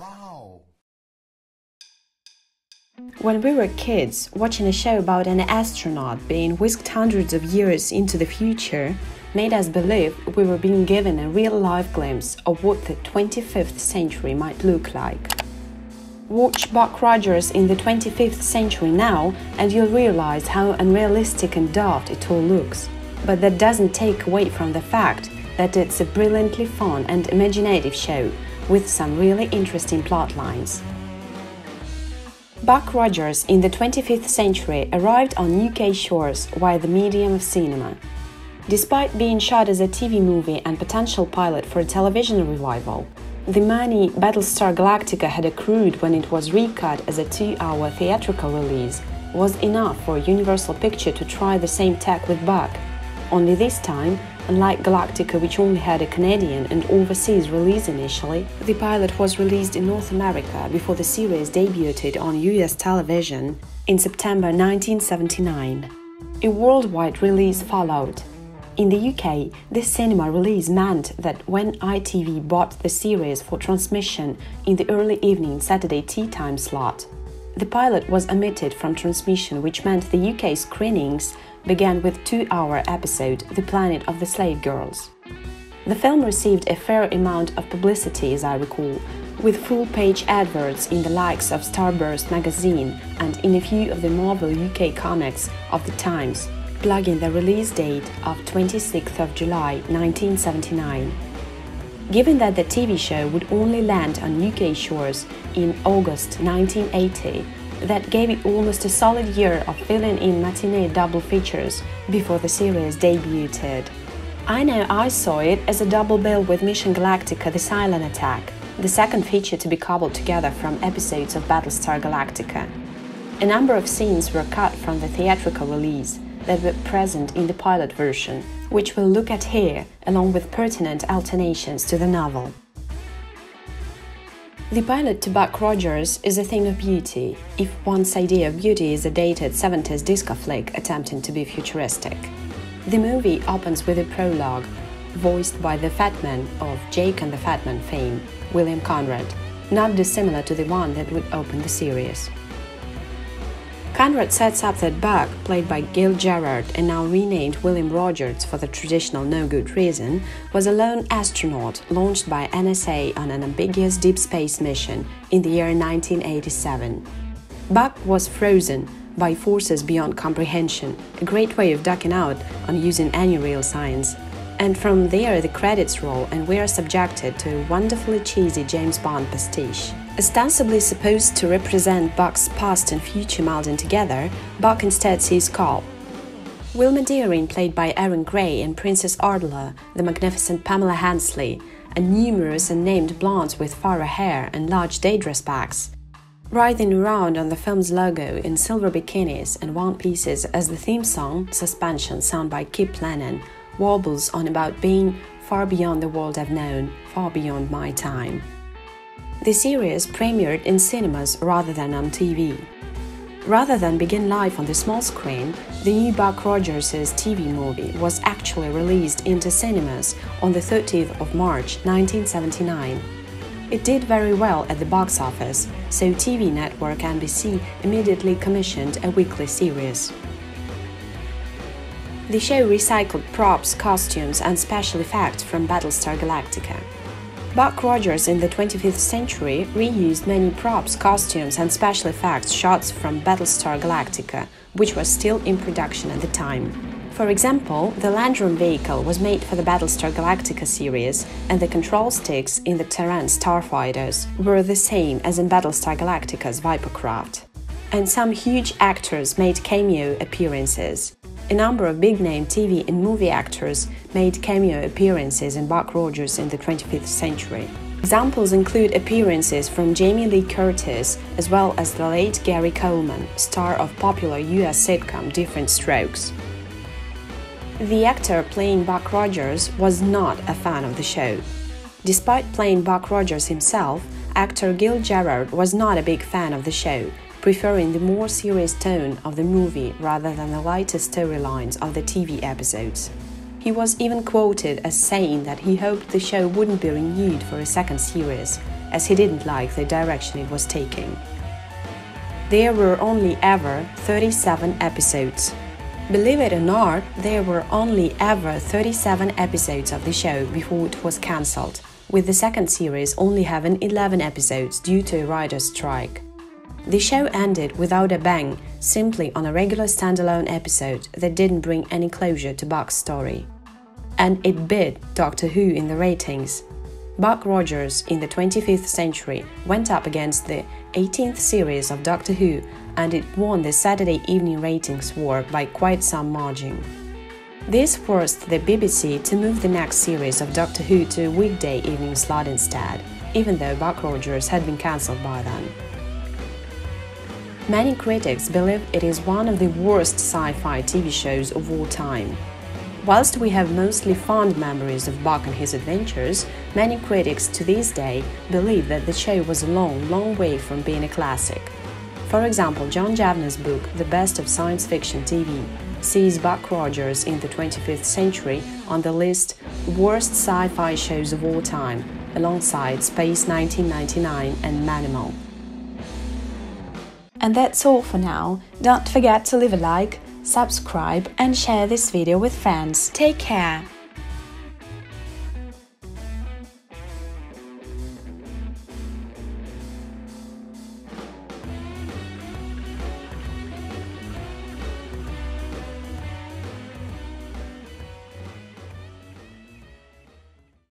Wow! When we were kids, watching a show about an astronaut being whisked hundreds of years into the future made us believe we were being given a real-life glimpse of what the 25th century might look like. Watch Buck Rogers in the 25th century now and you'll realize how unrealistic and daft it all looks. But that doesn't take away from the fact that it's a brilliantly fun and imaginative show with some really interesting plot lines. Buck Rogers in the 25th century arrived on UK shores via the medium of cinema. Despite being shot as a TV movie and potential pilot for a television revival, the money Battlestar Galactica had accrued when it was recut as a 2-hour theatrical release was enough for Universal Pictures to try the same tack with Buck. Only this time, unlike Galactica, which only had a Canadian and overseas release initially, the pilot was released in North America before the series debuted on US television in September 1979. A worldwide release followed. In the UK, this cinema release meant that when ITV bought the series for transmission in the early evening Saturday tea time slot, the pilot was omitted from transmission, which meant the UK screenings began with 2-hour episode The Planet of the Slave Girls. The film received a fair amount of publicity, as I recall, with full-page adverts in the likes of Starburst magazine and in a few of the Marvel UK comics of the Times, plugging the release date of 26th of July 1979. Given that the TV show would only land on UK shores in August 1980, that gave it almost a solid year of filling in matinee double features before the series debuted. I know I saw it as a double bill with Mission Galactica: The Silent Attack, the second feature to be cobbled together from episodes of Battlestar Galactica. A number of scenes were cut from the theatrical release that were present in the pilot version, which we'll look at here, along with pertinent alternations to the novel. The pilot to Buck Rogers is a thing of beauty, if one's idea of beauty is a dated 70s disco flick attempting to be futuristic. The movie opens with a prologue, voiced by the Fat Man of Jake and the Fat Man fame, William Conrad, not dissimilar to the one that would open the series. Conrad sets up that Buck, played by Gil Gerard and now renamed William Rogers for the traditional no-good reason, was a lone astronaut launched by NSA on an ambiguous deep space mission in the year 1987. Buck was frozen by forces beyond comprehension, a great way of ducking out on using any real science. And from there the credits roll and we are subjected to a wonderfully cheesy James Bond pastiche. Ostensibly supposed to represent Buck's past and future melding together, Buck instead sees Call. Wilma Deering, played by Erin Gray, and Princess Ardala, the magnificent Pamela Hensley, and numerous unnamed blondes with furry hair and large daydress backs, writhing around on the film's logo in silver bikinis and one-pieces as the theme song, Suspension, sung by Kip Lennon, warbles on about being far beyond the world I've known, far beyond my time. The series premiered in cinemas rather than on TV. Rather than begin live on the small screen, the new Buck Rogers' TV movie was actually released into cinemas on the 30th of March 1979. It did very well at the box office, so TV network NBC immediately commissioned a weekly series. The show recycled props, costumes and special effects from Battlestar Galactica. Buck Rogers in the 25th century reused many props, costumes and special effects shots from Battlestar Galactica, which was still in production at the time. For example, the Landrum vehicle was made for the Battlestar Galactica series, and the control sticks in the Terran starfighters were the same as in Battlestar Galactica's Vipercraft. And some huge actors made cameo appearances. A number of big-name TV and movie actors made cameo appearances in Buck Rogers in the 25th century. Examples include appearances from Jamie Lee Curtis as well as the late Gary Coleman, star of popular US sitcom Diff'rent Strokes. The actor playing Buck Rogers was not a fan of the show. Despite playing Buck Rogers himself, actor Gil Gerard was not a big fan of the show, preferring the more serious tone of the movie rather than the lighter storylines of the TV episodes. He was even quoted as saying that he hoped the show wouldn't be renewed for a second series, as he didn't like the direction it was taking. There were only ever 37 episodes. Believe it or not, there were only ever 37 episodes of the show before it was cancelled, with the second series only having 11 episodes due to a writer's strike. The show ended without a bang, simply on a regular standalone episode that didn't bring any closure to Buck's story. And it beat Doctor Who in the ratings. Buck Rogers in the 25th Century went up against the 18th series of Doctor Who, and it won the Saturday evening ratings war by quite some margin. This forced the BBC to move the next series of Doctor Who to a weekday evening slot instead, even though Buck Rogers had been cancelled by then. Many critics believe it is one of the worst sci-fi TV shows of all time. Whilst we have mostly fond memories of Buck and his adventures, many critics to this day believe that the show was a long way from being a classic. For example, John Javner's book, The Best of Science Fiction TV, sees Buck Rogers in the 25th Century on the list Worst Sci-Fi Shows of All Time, alongside Space 1999 and Manimal. And that's all for now. Don't forget to leave a like, subscribe and share this video with friends. Take care!